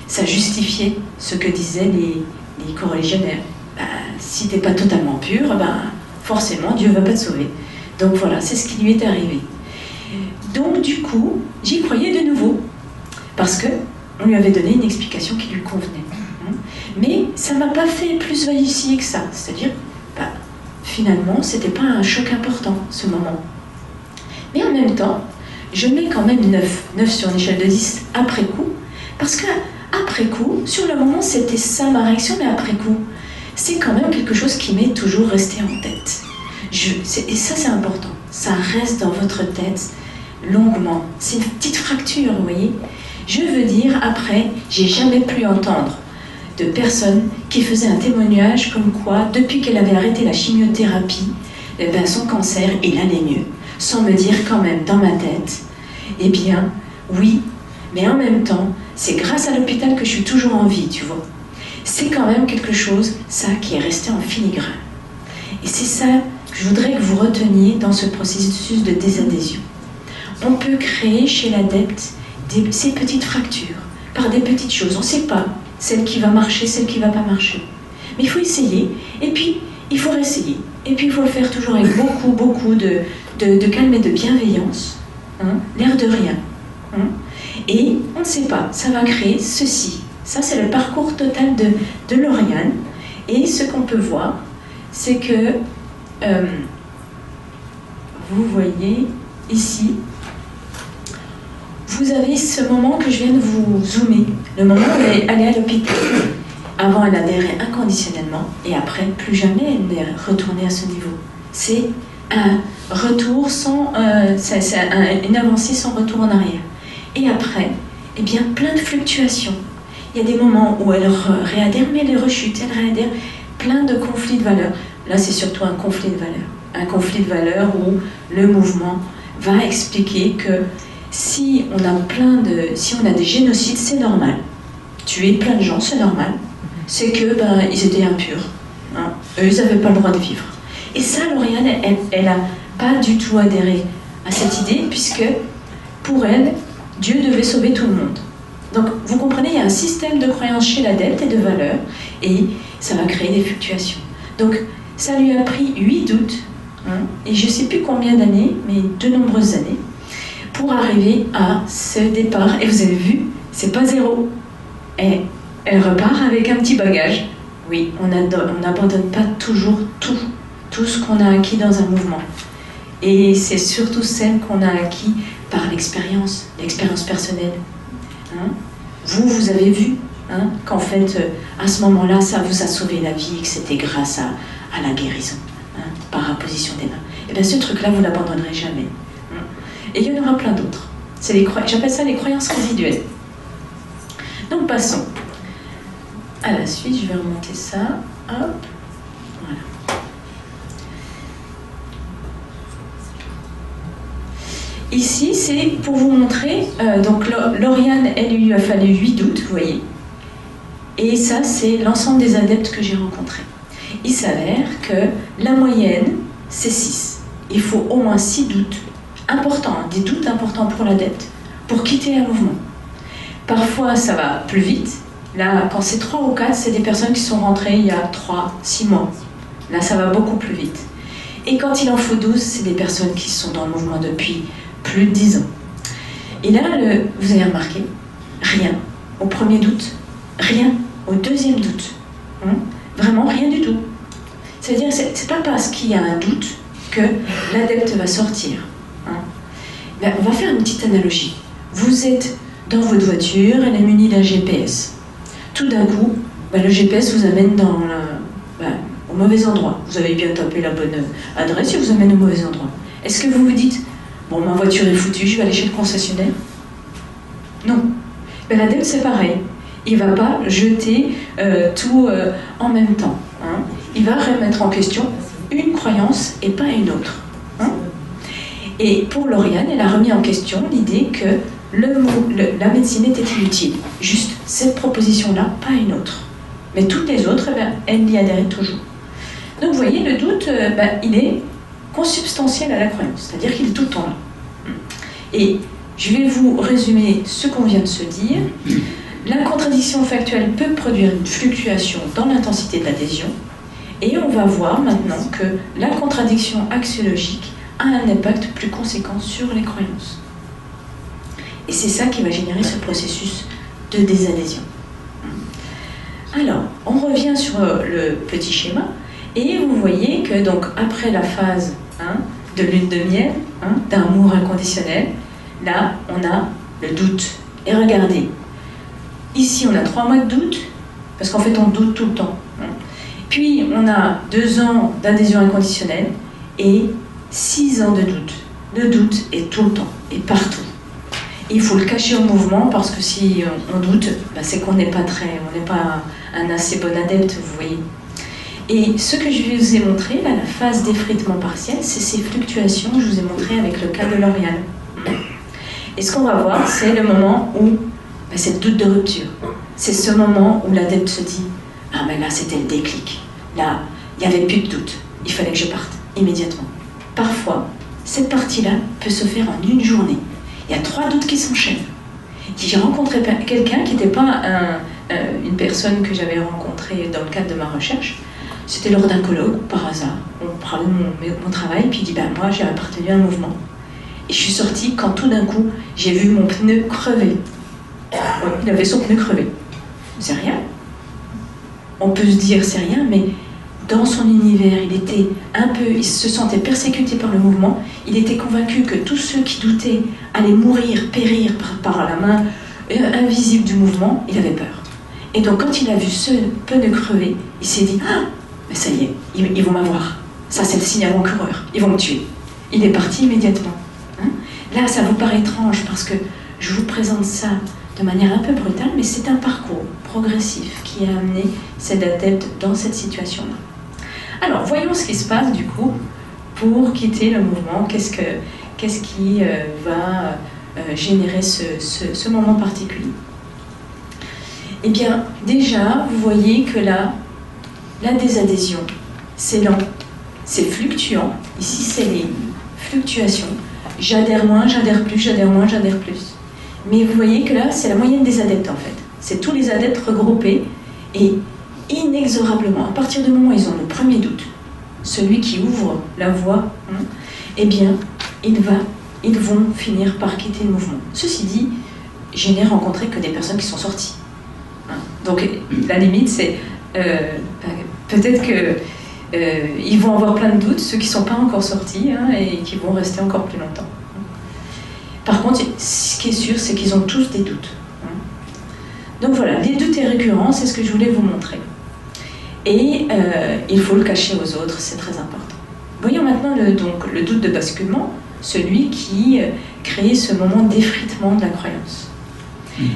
Ça justifiait ce que disaient les coreligionnaires. Ben, si tu n'es pas totalement pur, ben, forcément, Dieu ne va pas te sauver. Donc voilà, c'est ce qui lui est arrivé. Donc du coup, j'y croyais de nouveau, parce qu'on lui avait donné une explication qui lui convenait. Mais ça ne m'a pas fait plus vaciller que ça. C'est-à-dire, finalement, ce n'était pas un choc important, ce moment. Mais en même temps, je mets quand même 9 sur une échelle de 10 après coup, parce qu'après coup, sur le moment, c'était ça ma réaction, mais après coup, c'est quand même quelque chose qui m'est toujours resté en tête. Et ça, c'est important. Ça reste dans votre tête longuement. C'est une petite fracture, vous voyez. Je veux dire, après, j'ai jamais pu entendre de personnes qui faisaient un témoignage comme quoi, depuis qu'elle avait arrêté la chimiothérapie, son cancer, il allait mieux. Sans me dire quand même dans ma tête, eh bien, oui, mais en même temps, c'est grâce à l'hôpital que je suis toujours en vie, tu vois. C'est quand même quelque chose, ça, qui est resté en filigrane. Et c'est ça que je voudrais que vous reteniez dans ce processus de désadhésion. On peut créer chez l'adepte ces petites fractures, par des petites choses. On ne sait pas celle qui va marcher, celle qui ne va pas marcher. Mais il faut essayer, et puis il faut réessayer. Et puis il faut le faire toujours avec beaucoup de calme et de bienveillance, hein, l'air de rien. Hein. Et on ne sait pas, ça va créer ceci. Ça, c'est le parcours total de Lauriane. Et ce qu'on peut voir, c'est que vous voyez ici, vous avez ce moment que je viens de vous zoomer, le moment où elle est allée à l'hôpital. Avant, elle adhérait inconditionnellement, et après, plus jamais elle n'est retournée à ce niveau. C'est un retour sans... une avancée sans retour en arrière. Et après, eh bien, plein de fluctuations. Il y a des moments où elle réadhère, mais elle rechute, elle réadhère, plein de conflits de valeurs. Là, c'est surtout un conflit de valeurs. Un conflit de valeurs où le mouvement va expliquer que si on a des génocides, c'est normal. Tuer plein de gens, c'est normal. C'est que ils étaient impurs. Hein. Eux, ils n'avaient pas le droit de vivre. Et ça, Lauriane, elle n'a pas du tout adhéré à cette idée, puisque pour elle, Dieu devait sauver tout le monde. Donc, vous comprenez, il y a un système de croyances chez l'adepte et de valeurs, et ça va créer des fluctuations. Donc, ça lui a pris 8 août, hein, et je ne sais plus combien d'années, mais de nombreuses années, pour arriver à ce départ. Et vous avez vu, c'est pas zéro. Et elle repart avec un petit bagage. Oui, on n'abandonne pas toujours tout ce qu'on a acquis dans un mouvement. Et c'est surtout celle qu'on a acquis par l'expérience personnelle. Hein? Vous avez vu hein, qu'en fait, à ce moment-là, ça vous a sauvé la vie et que c'était grâce à la guérison, hein, par imposition des mains. Et bien ce truc-là, vous ne l'abandonnerez jamais. Hein? Et il y en aura plein d'autres. J'appelle ça les croyances résiduelles. Donc passons à la suite. Je vais remonter ça. Hop. Voilà. Ici, c'est pour vous montrer, donc Lauriane, elle lui a fallu 8 août, vous voyez. Et ça, c'est l'ensemble des adeptes que j'ai rencontrés. Il s'avère que la moyenne, c'est 6. Il faut au moins 6 doutes importants, des doutes importants pour l'adepte, pour quitter un mouvement. Parfois, ça va plus vite. Là, quand c'est 3 ou 4, c'est des personnes qui sont rentrées il y a 3-6 mois. Là, ça va beaucoup plus vite. Et quand il en faut 12, c'est des personnes qui sont dans le mouvement depuis plus de 10 ans. Et là, vous avez remarqué, rien au premier doute, rien au deuxième doute. Hein? Vraiment rien du tout. C'est-à-dire que c'est pas parce qu'il y a un doute que l'adepte va sortir. Hein? Ben, on va faire une petite analogie. Vous êtes dans votre voiture, elle est munie d'un GPS. Tout d'un coup, ben, le GPS vous amène au mauvais endroit. Vous avez bien tapé la bonne adresse et vous amène au mauvais endroit. Est-ce que vous vous dites, bon, ma voiture est foutue, je vais aller chez le concessionnaire? Non. Ben, l'adepte, c'est pareil. Il ne va pas jeter tout en même temps. Hein. Il va remettre en question une croyance et pas une autre. Hein. Et pour Lauriane, elle a remis en question l'idée que la médecine était inutile. Juste cette proposition-là, pas une autre. Mais toutes les autres, elle y adhérait toujours. Donc vous voyez, le doute, il est consubstantiel à la croyance, c'est-à-dire qu'il est tout le temps là. Et je vais vous résumer ce qu'on vient de se dire. La contradiction factuelle peut produire une fluctuation dans l'intensité de l'adhésion, et on va voir maintenant que la contradiction axiologique a un impact plus conséquent sur les croyances. Et c'est ça qui va générer ce processus de désadhésion. Alors, on revient sur le petit schéma, et vous voyez que donc après la phase de lune de miel, d'amour inconditionnel, là, on a le doute. Et regardez, ici, on a 3 mois de doute, parce qu'en fait, on doute tout le temps. Puis, on a 2 ans d'adhésion inconditionnelle et 6 ans de doute. Le doute est tout le temps, et partout. Il faut le cacher au mouvement, parce que si on doute, c'est qu'on n'est pas un assez bon adepte, vous voyez. Et ce que je vous ai montré, là, la phase d'effritement partiel, c'est ces fluctuations que je vous ai montré avec le cas de L'Oréal. Et ce qu'on va voir, c'est le moment où c'est le doute de rupture. C'est ce moment où l'adepte se dit « Ah, mais là, c'était le déclic. Là, il n'y avait plus de doute. Il fallait que je parte immédiatement. » Parfois, cette partie-là peut se faire en une journée. Il y a 3 doutes qui s'enchaînent. J'ai rencontré quelqu'un qui n'était pas une personne que j'avais rencontrée dans le cadre de ma recherche. C'était lors d'un colloque, par hasard. On parlait de mon travail, puis il dit « Moi, j'ai appartenu à un mouvement. » Et je suis sortie quand tout d'un coup, j'ai vu mon pneu crever. Il avait son pneu crevé. C'est rien. On peut se dire c'est rien, mais dans son univers, il se sentait persécuté par le mouvement. Il était convaincu que tous ceux qui doutaient allaient mourir, périr par la main invisible du mouvement. Il avait peur. Et donc quand il a vu ce pneu crever, il s'est dit « Ah, mais ça y est, ils vont m'avoir. Ça, c'est le signe avant-coureur. Ils vont me tuer. » Il est parti immédiatement. Là, ça vous paraît étrange parce que je vous présente ça de manière un peu brutale, mais c'est un parcours progressif qui a amené cet adepte dans cette situation-là. Alors, voyons ce qui se passe du coup pour quitter le mouvement. Qu'est-ce qui va générer ce moment particulier? Eh bien, déjà, vous voyez que là, la désadhésion, c'est lent, c'est fluctuant. Ici, c'est les fluctuations. J'adhère moins, j'adhère plus, j'adhère moins, j'adhère plus. Mais vous voyez que là, c'est la moyenne des adeptes en fait. C'est tous les adeptes regroupés et inexorablement, à partir du moment où ils ont le premier doute, celui qui ouvre la voie, eh bien, ils vont finir par quitter le mouvement. Ceci dit, je n'ai rencontré que des personnes qui sont sorties. Donc la limite, c'est peut-être qu'ils vont avoir plein de doutes, ceux qui ne sont pas encore sortis et qui vont rester encore plus longtemps. Par contre, ce qui est sûr, c'est qu'ils ont tous des doutes. Donc voilà, les doutes est récurrent, c'est ce que je voulais vous montrer. Et il faut le cacher aux autres, c'est très important. Voyons maintenant le doute de basculement, celui qui crée ce moment d'effritement de la croyance.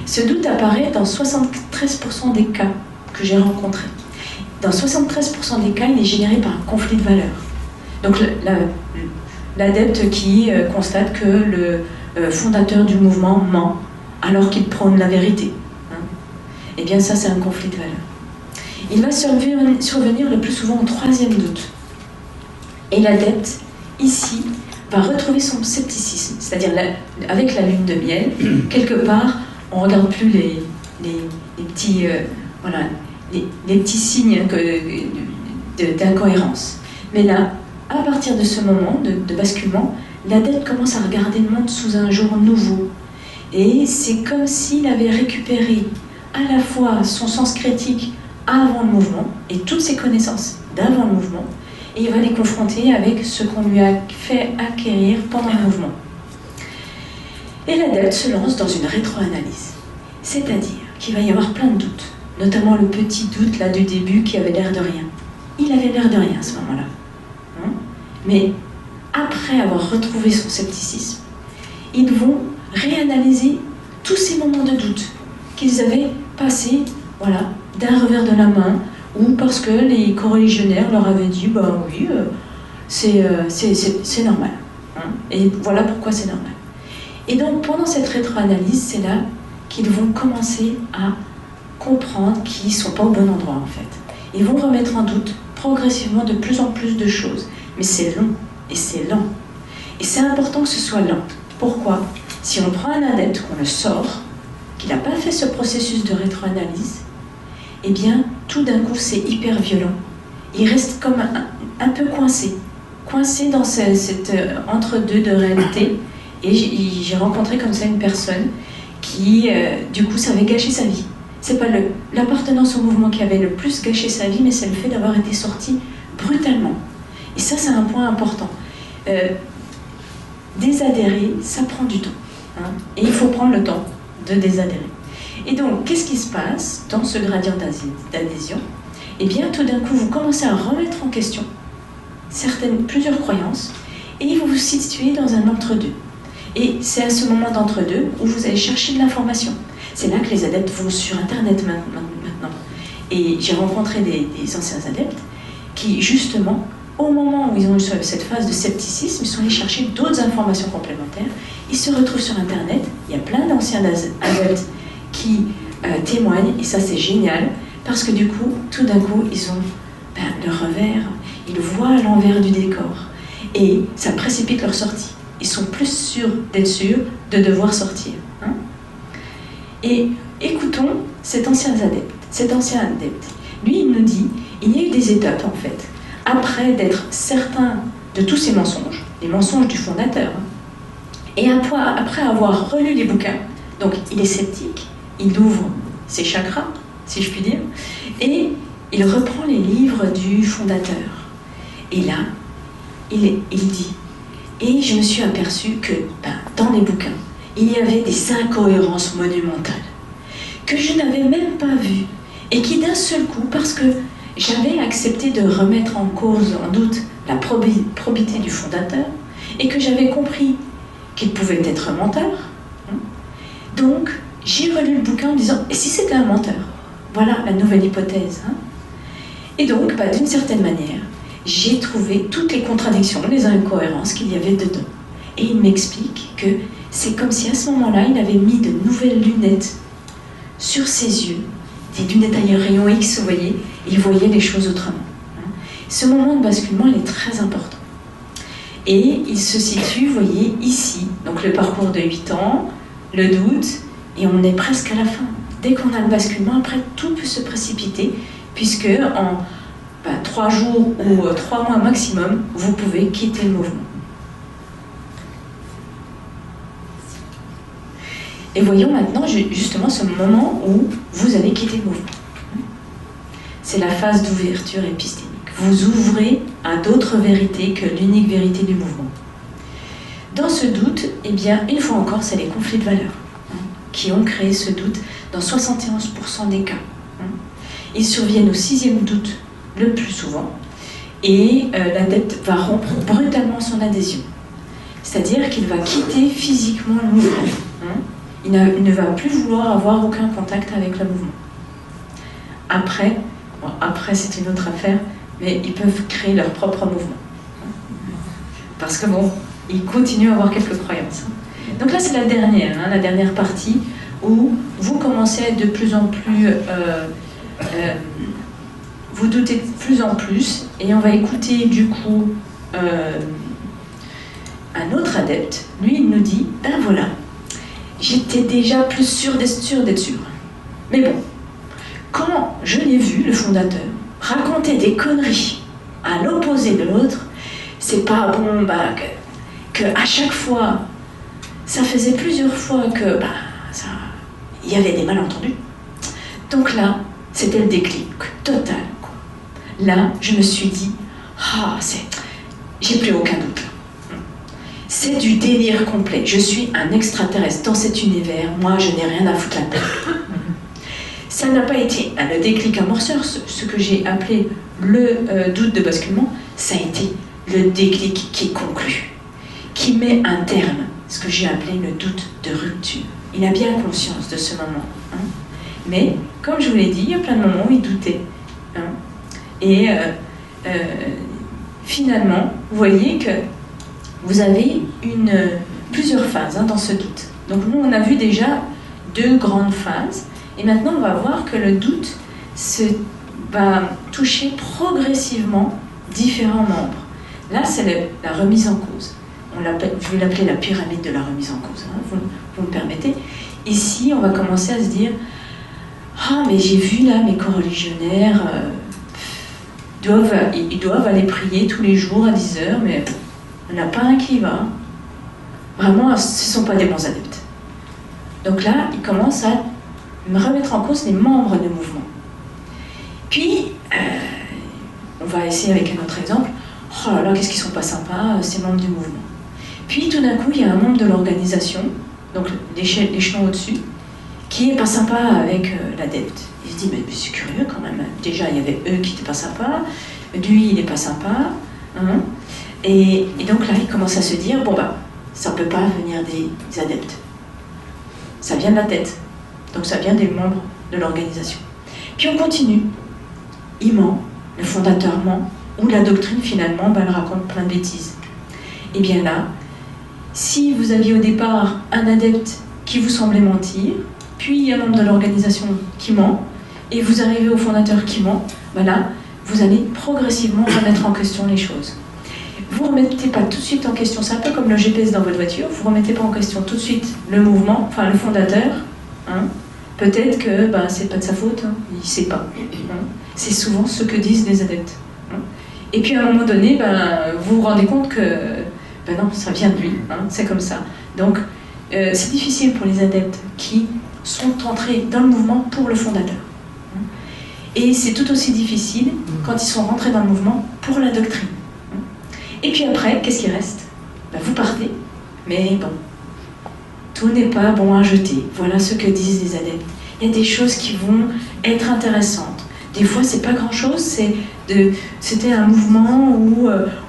Ce doute apparaît dans 73% des cas que j'ai rencontrés. Dans 73% des cas, il est généré par un conflit de valeurs. Donc l'adepte qui constate que le fondateur du mouvement ment alors qu'il prône la vérité. Eh bien ça, c'est un conflit de valeurs. Il va survenir le plus souvent au 3e doute. Et l'adepte, ici, va retrouver son scepticisme. C'est-à-dire, avec la lune de miel, quelque part, on ne regarde plus les petits, les petits signes d'incohérence. Mais là, à partir de ce moment de basculement, l'adepte commence à regarder le monde sous un jour nouveau. Et c'est comme s'il avait récupéré à la fois son sens critique avant le mouvement et toutes ses connaissances d'avant le mouvement, et il va les confronter avec ce qu'on lui a fait acquérir pendant le mouvement. Et l'adepte se lance dans une rétro-analyse, c'est-à-dire qu'il va y avoir plein de doutes, notamment le petit doute là du début qui avait l'air de rien. Il avait l'air de rien à ce moment-là. Mais après avoir retrouvé son scepticisme, ils vont réanalyser tous ces moments de doute qu'ils avaient passés d'un revers de la main, ou parce que les coreligionnaires leur avaient dit bah oui, c'est normal. Et voilà pourquoi c'est normal. Et donc, pendant cette rétroanalyse, c'est là qu'ils vont commencer à comprendre qu'ils ne sont pas au bon endroit, en fait. Ils vont remettre en doute progressivement de plus en plus de choses. Mais c'est long, et c'est lent. Et c'est important que ce soit lent. Pourquoi? Si on prend un adepte, qu'on le sort, qu'il n'a pas fait ce processus de rétroanalyse, eh bien, tout d'un coup, c'est hyper violent. Il reste comme un peu coincé dans cet entre-deux de réalité. Et j'ai rencontré comme ça une personne qui, du coup, ça avait gâché sa vie. C'est pas l'appartenance au mouvement qui avait le plus gâché sa vie, mais c'est le fait d'avoir été sorti brutalement. Et ça, c'est un point important. Désadhérer, ça prend du temps. Hein, et il faut prendre le temps de désadhérer. Et donc, qu'est-ce qui se passe dans ce gradient d'adhésion? Eh bien, tout d'un coup, vous commencez à remettre en question plusieurs croyances, et vous vous situez dans un entre-deux. Et c'est à ce moment d'entre-deux où vous allez chercher de l'information. C'est là que les adeptes vont sur Internet maintenant. Et j'ai rencontré des anciens adeptes qui, justement, au moment où ils ont eu cette phase de scepticisme, ils sont allés chercher d'autres informations complémentaires. Ils se retrouvent sur Internet. Il y a plein d'anciens adeptes qui témoignent, et ça c'est génial, parce que du coup, tout d'un coup, ils ont le revers, ils voient l'envers du décor, et ça précipite leur sortie. Ils sont plus sûrs d'être sûrs de devoir sortir. Hein. Et écoutons cet ancien adepte. Lui, il nous dit, il y a eu des étapes en fait, après d'être certain de tous ces mensonges, les mensonges du fondateur, hein, et après avoir relu les bouquins, donc il est sceptique, il ouvre ses chakras, si je puis dire, et il reprend les livres du fondateur. Et là, il dit, et je me suis aperçu que dans les bouquins, il y avait des incohérences monumentales que je n'avais même pas vues, et qui d'un seul coup, parce que j'avais accepté de remettre en cause, en doute, la probité du fondateur, et que j'avais compris qu'il pouvait être menteur, hein, donc j'ai relu le bouquin en me disant, et si c'était un menteur? Voilà la nouvelle hypothèse. Hein. Et donc, d'une certaine manière, j'ai trouvé toutes les contradictions, les incohérences qu'il y avait dedans. Et il m'explique que c'est comme si à ce moment-là, il avait mis de nouvelles lunettes sur ses yeux, des lunettes à rayon X, vous voyez, et il voyait les choses autrement. Hein. Ce moment de basculement, il est très important. Et il se situe, vous voyez, ici, donc le parcours de 8 ans, le doute, et on est presque à la fin. Dès qu'on a le basculement, après, tout peut se précipiter, puisque en 3 jours ou 3 mois maximum, vous pouvez quitter le mouvement. Et voyons maintenant justement ce moment où vous allez quitter le mouvement. C'est la phase d'ouverture épistémique. Vous ouvrez à d'autres vérités que l'unique vérité du mouvement. Dans ce doute, eh bien, une fois encore, c'est les conflits de valeurs qui ont créé ce doute dans 71% des cas. Ils surviennent au 6e doute le plus souvent, et l'adepte va rompre brutalement son adhésion. C'est-à-dire qu'il va quitter physiquement le mouvement. Il ne va plus vouloir avoir aucun contact avec le mouvement. Après c'est une autre affaire, mais ils peuvent créer leur propre mouvement. Parce que ils continuent à avoir quelques croyances. Donc là, c'est la dernière partie, où vous commencez à être de plus en plus... vous doutez de plus en plus, et on va écouter du coup un autre adepte. Lui, il nous dit, voilà, j'étais déjà plus sûr d'être sûr. Mais bon, quand je l'ai vu, le fondateur, raconter des conneries à l'opposé de l'autre, c'est pas bon que à chaque fois, ça faisait plusieurs fois que il y avait des malentendus. Donc là, c'était le déclic total. Là, je me suis dit, j'ai plus aucun doute. C'est du délire complet. Je suis un extraterrestre dans cet univers. Moi, je n'ai rien à foutre là-dedans. Ça n'a pas été le déclic amorceur, ce que j'ai appelé le doute de basculement, ça a été le déclic qui conclut, qui met un terme, ce que j'ai appelé le doute de rupture. Il a bien conscience de ce moment. Hein. Mais, comme je vous l'ai dit, il y a plein de moments où il doutait. Hein. Et finalement, vous voyez que vous avez une plusieurs phases dans ce doute. Donc nous, on a vu déjà 2 grandes phases, et maintenant on va voir que le doute va toucher progressivement différents membres. Là, c'est la remise en cause. Je vais l'appeler la pyramide de la remise en cause, vous me permettez. Ici, on va commencer à se dire « Ah, mais j'ai vu là mes coreligionnaires, ils doivent aller prier tous les jours à 10 heures, mais il n'y en a pas un qui y va. Vraiment, ce ne sont pas des bons adeptes. » Donc là, ils commencent à me remettre en cause les membres du mouvement. Puis, on va essayer avec un autre exemple. Oh là là, qu'est-ce qu'ils sont pas sympas, ces membres du mouvement. Puis tout d'un coup, il y a un membre de l'organisation, donc l'échelon au-dessus, qui n'est pas sympa avec l'adepte. Il se dit, mais c'est curieux quand même. Déjà, il y avait eux qui n'étaient pas sympas, lui, il n'est pas sympa. Hein. Et donc là, il commence à se dire, bon bah, ça ne peut pas venir des adeptes. Ça vient de la tête. Donc ça vient des membres de l'organisation. Puis on continue. Il ment, le fondateur ment, ou la doctrine finalement, elle raconte plein de bêtises. Et bien là, si vous aviez au départ un adepte qui vous semblait mentir, puis un membre de l'organisation qui ment, et vous arrivez au fondateur qui ment, ben là, vous allez progressivement remettre en question les choses. Vous ne remettez pas tout de suite en question, c'est un peu comme le GPS dans votre voiture, vous ne remettez pas en question tout de suite le mouvement, enfin le fondateur, hein. Peut-être que c'est pas de sa faute, hein, il ne sait pas. Hein. C'est souvent ce que disent les adeptes. Hein. Et puis à un moment donné, vous vous rendez compte que non, ça vient de lui, hein, c'est comme ça. Donc c'est difficile pour les adeptes qui sont entrés dans le mouvement pour le fondateur. Hein. Et c'est tout aussi difficile quand ils sont rentrés dans le mouvement pour la doctrine. Hein. Et puis après, qu'est-ce qui reste? Vous partez, mais bon. Tout n'est pas bon à jeter. Voilà ce que disent les adeptes. Il y a des choses qui vont être intéressantes. Des fois, c'est pas grand-chose. C'était un mouvement où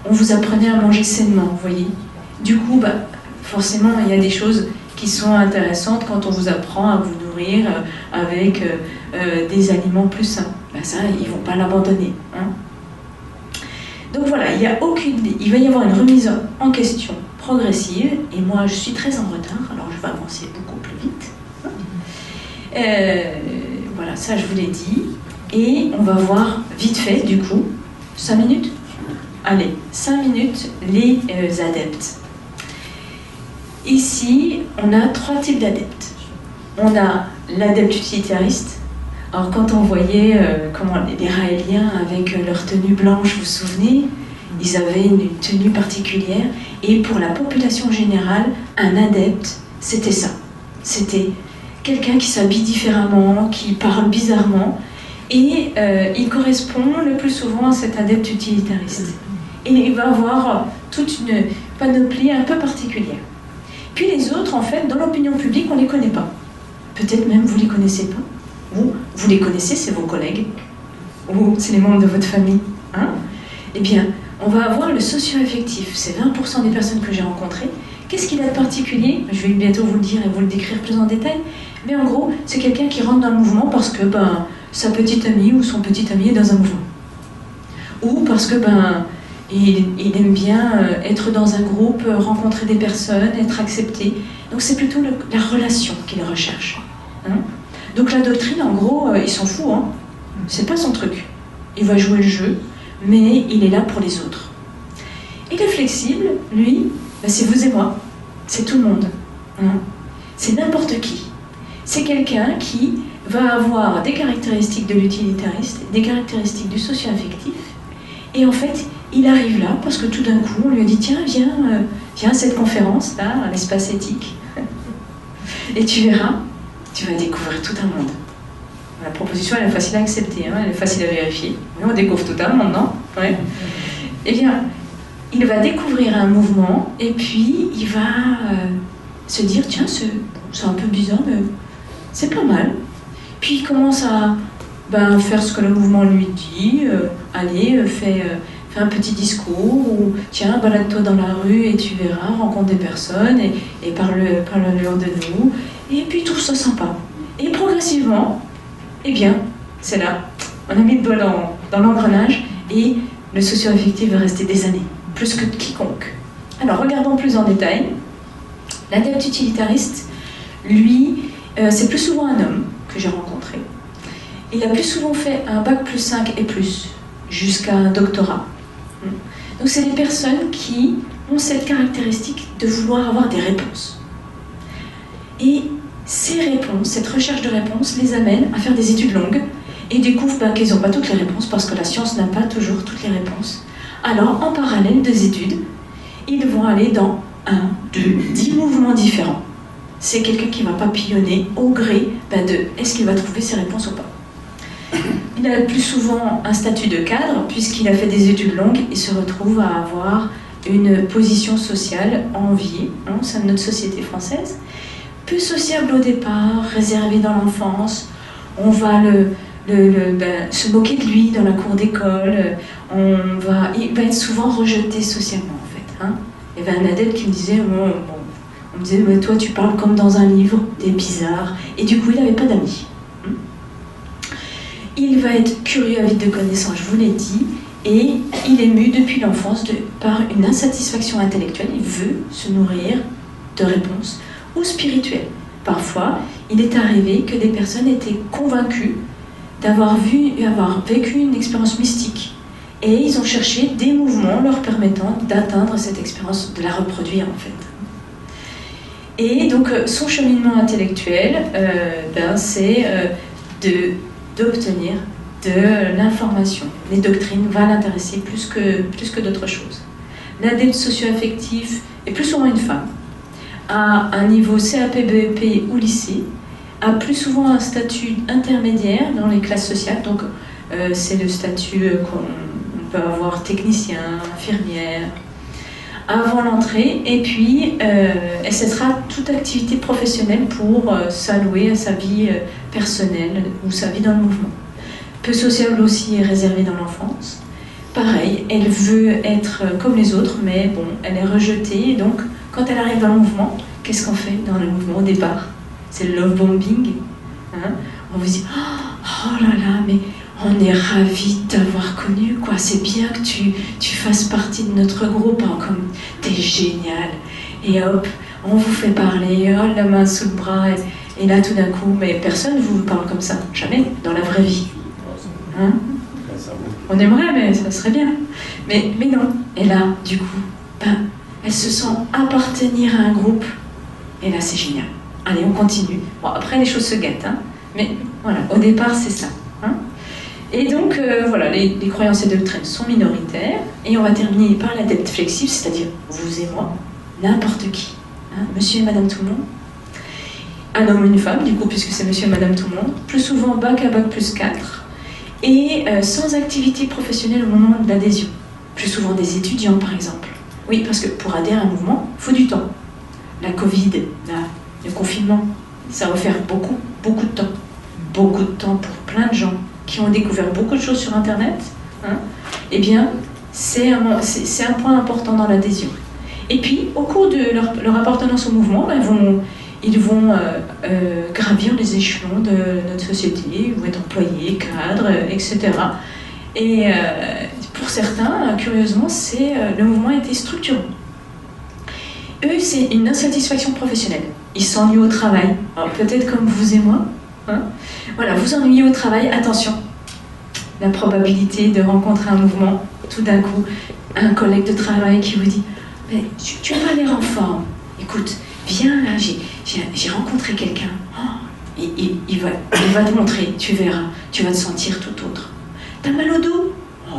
on vous apprenait à manger sainement, vous voyez. Du coup, forcément, il y a des choses qui sont intéressantes quand on vous apprend à vous nourrir avec des aliments plus sains. Ça, ils vont pas l'abandonner. Hein. Donc voilà, il va y avoir une remise en question progressive, et moi je suis très en retard, alors je vais avancer beaucoup plus vite. Voilà, ça je vous l'ai dit. Et on va voir vite fait, du coup, 5 minutes? Allez, 5 minutes, les adeptes. Ici, on a 3 types d'adeptes. On a l'adepte utilitariste. Alors quand on voyait comment les Raéliens avec leur tenue blanche, vous vous souvenez, ils avaient une tenue particulière, et pour la population générale, un adepte, c'était ça. C'était quelqu'un qui s'habille différemment, qui parle bizarrement, et il correspond le plus souvent à cet adepte utilitariste. Et il va avoir toute une panoplie un peu particulière. Puis les autres, en fait, dans l'opinion publique, on ne les connaît pas. Peut-être même vous ne les connaissez pas. Ou vous les connaissez, c'est vos collègues. Ou c'est les membres de votre famille. Hein? Eh bien, on va avoir le socio-affectif. C'est 20% des personnes que j'ai rencontrées. Qu'est-ce qu'il a de particulier? Je vais bientôt vous le dire et vous le décrire plus en détail. Mais en gros, c'est quelqu'un qui rentre dans le mouvement parce que sa petite amie ou son petit ami est dans un mouvement. Ou parce que il aime bien être dans un groupe, rencontrer des personnes, être accepté. Donc c'est plutôt la relation qu'il recherche. Hein? Donc la doctrine, en gros, il s'en fout. Hein? C'est pas son truc. Il va jouer le jeu, mais il est là pour les autres. Et le flexible, lui, c'est vous et moi. C'est tout le monde. Hein? C'est n'importe qui. C'est quelqu'un qui va avoir des caractéristiques de l'utilitariste, des caractéristiques du socio-affectif. Et en fait, il arrive là parce que tout d'un coup, on lui a dit « Tiens, viens à cette conférence-là, à l'espace éthique. Et tu verras, tu vas découvrir tout un monde. » La proposition, elle est facile à accepter, hein, elle est facile à vérifier. Mais on découvre tout un monde, non? Ouais. Eh bien, il va découvrir un mouvement et puis il va se dire « Tiens, c'est un peu bizarre, mais c'est pas mal. » Puis il commence à faire ce que le mouvement lui dit, fais un petit discours, ou tiens, balade-toi dans la rue et tu verras, rencontre des personnes et parle-leur de nous, et puis trouve ça sympa. Et progressivement, eh bien, c'est là, on a mis le doigt dans l'engrenage, et le socio-affectif va rester des années, plus que quiconque. Alors, regardons plus en détail. L'adepte utilitariste, lui, c'est plus souvent un homme que j'ai rencontré. Il a plus souvent fait un bac plus 5 et plus, jusqu'à un doctorat. Donc c'est des personnes qui ont cette caractéristique de vouloir avoir des réponses. Et ces réponses, cette recherche de réponses, les amène à faire des études longues et découvrent qu'ils n'ont pas toutes les réponses parce que la science n'a pas toujours toutes les réponses. Alors, en parallèle des études, ils vont aller dans 1, 2, 10 mouvements différents. C'est quelqu'un qui va papillonner au gré de est-ce qu'il va trouver ses réponses ou pas. Il a le plus souvent un statut de cadre puisqu'il a fait des études longues et se retrouve à avoir une position sociale enviée au sein de notre société française. Peu sociable au départ, réservé dans l'enfance, on va se moquer de lui dans la cour d'école, il va être souvent rejeté socialement en fait. Il y avait un adepte qui me disait on me disait mais toi tu parles comme dans un livre, t'es bizarre, et du coup il n'avait pas d'amis. Il va être curieux, avide de connaissances, je vous l'ai dit, et il est mu depuis l'enfance par une insatisfaction intellectuelle. Il veut se nourrir de réponses ou spirituelles. Parfois, il est arrivé que des personnes étaient convaincues d'avoir vécu une expérience mystique. Et ils ont cherché des mouvements leur permettant d'atteindre cette expérience, de la reproduire en fait. Et donc son cheminement intellectuel, c'est d'obtenir de l'information. Les doctrines vont l'intéresser plus que d'autres choses. L'adepte socio-affectif est plus souvent une femme, à un niveau CAP, BEP ou lycée, a plus souvent un statut intermédiaire dans les classes sociales, donc c'est le statut qu'on peut avoir technicien, infirmière, avant l'entrée, et puis elle cessera toute activité professionnelle pour s'allouer à sa vie personnelle ou sa vie dans le mouvement. Peu sociable aussi et réservée dans l'enfance. Pareil, elle veut être comme les autres, mais bon, elle est rejetée, et donc quand elle arrive dans le mouvement, qu'est-ce qu'on fait dans le mouvement au départ? C'est le love bombing. On vous dit oh là là, mais on est ravis de t'avoir connu, quoi. C'est bien que tu fasses partie de notre groupe, comme t'es génial. Et hop, on vous fait parler, la main sous le bras, et là tout d'un coup, mais personne ne vous parle comme ça, jamais, dans la vraie vie. On aimerait, mais ça serait bien. Mais non. Et là, du coup, elle se sent appartenir à un groupe, et là c'est génial. Allez, on continue. Bon, après les choses se gâtent, mais voilà, au départ c'est ça. Et donc, voilà, les croyances et doctrines sont minoritaires, et on va terminer par l'adepte flexible, c'est-à-dire vous et moi, n'importe qui, monsieur et madame tout le monde, un homme ou une femme, du coup, puisque c'est monsieur et madame tout le monde, plus souvent bac à bac plus 4, et sans activité professionnelle au moment de l'adhésion, plus souvent des étudiants par exemple. Oui, parce que pour adhérer à un mouvement, il faut du temps. La Covid, le confinement, ça va faire beaucoup de temps. Beaucoup de temps pour plein de gens qui ont découvert beaucoup de choses sur Internet. Eh bien, c'est un point important dans l'adhésion. Et puis, au cours de leur appartenance au mouvement, ils vont gravir les échelons de notre société, ils vont être employés, cadres, etc. Et pour certains, curieusement, le mouvement a été structurant. Eux, c'est une insatisfaction professionnelle. Ils s'ennuient au travail. Alors, peut-être comme vous et moi. Voilà, vous ennuyez au travail, attention. La probabilité de rencontrer un mouvement, tout d'un coup, un collègue de travail qui vous dit « Mais tu as pas l'air en forme. Écoute, viens là, j'ai rencontré quelqu'un. Il va te montrer, tu verras. Tu vas te sentir tout autre. T'as mal au dos?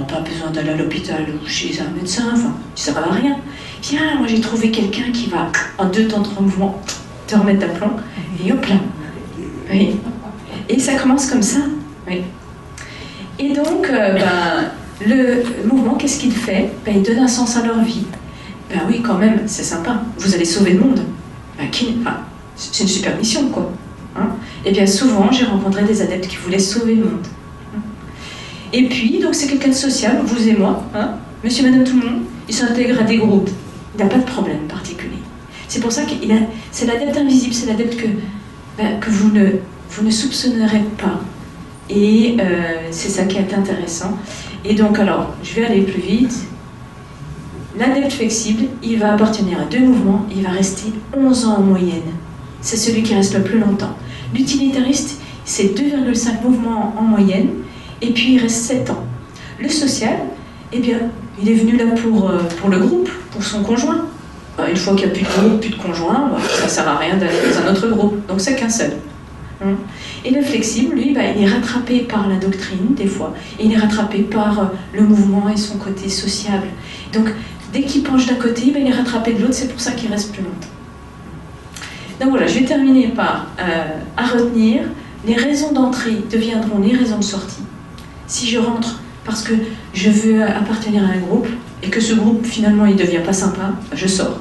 Pas besoin d'aller à l'hôpital ou chez un médecin, ça ne va rien. Viens, moi j'ai trouvé quelqu'un qui va, en 2 temps de mouvement, te remettre d'aplomb, et hop là. Oui. Et ça commence comme ça. Oui. Et donc, le mouvement, qu'est-ce qu'il fait? Il donne un sens à leur vie. Oui, quand même, c'est sympa. Vous allez sauver le monde. C'est une super mission, quoi. Et bien souvent, j'ai rencontré des adeptes qui voulaient sauver le monde. Et puis, donc c'est quelqu'un de social, vous et moi, monsieur, madame, tout le monde, il s'intègre à des groupes. Il n'a pas de problème particulier. C'est pour ça que c'est l'adepte invisible, c'est l'adepte que vous ne soupçonnerez pas. Et c'est ça qui est intéressant. Et donc, alors, je vais aller plus vite. L'adepte flexible, il va appartenir à 2 mouvements, il va rester 11 ans en moyenne. C'est celui qui reste le plus longtemps. L'utilitariste, c'est 2,5 mouvements en moyenne, et puis il reste 7 ans. Le social, eh bien, il est venu là pour le groupe, pour son conjoint. Une fois qu'il n'y a plus de groupe, plus de conjoint, ça ne sert à rien d'aller dans un autre groupe, donc c'est qu'un seul. Et le flexible, lui, il est rattrapé par la doctrine, des fois, et il est rattrapé par le mouvement et son côté sociable. Donc, dès qu'il penche d'un côté, il est rattrapé de l'autre, c'est pour ça qu'il reste plus longtemps. Donc voilà, je vais terminer par, à retenir, les raisons d'entrée deviendront les raisons de sortie. Si je rentre parce que je veux appartenir à un groupe, et que ce groupe, finalement, il ne devient pas sympa, je sors.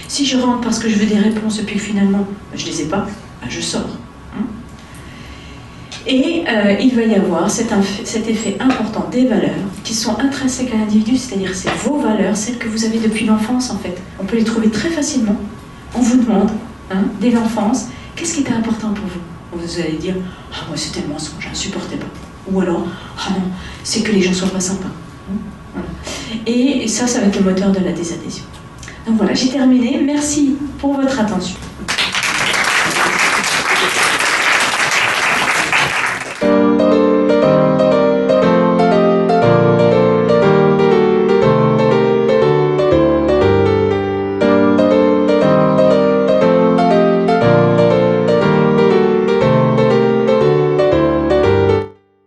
Si je rentre parce que je veux des réponses, et puis que finalement, je ne les ai pas, je sors. Et il va y avoir cet effet important des valeurs qui sont intrinsèques à l'individu, c'est-à-dire c'est vos valeurs, celles que vous avez depuis l'enfance en fait. On peut les trouver très facilement. On vous demande, dès l'enfance, qu'est-ce qui était important pour vous? Vous allez dire, ah moi c'était le mensonge, je ne supportais pas. Ou alors, ah non, c'est que les gens ne soient pas sympas. Voilà. Et ça va être le moteur de la désadhésion. Donc voilà, j'ai terminé. Merci pour votre attention.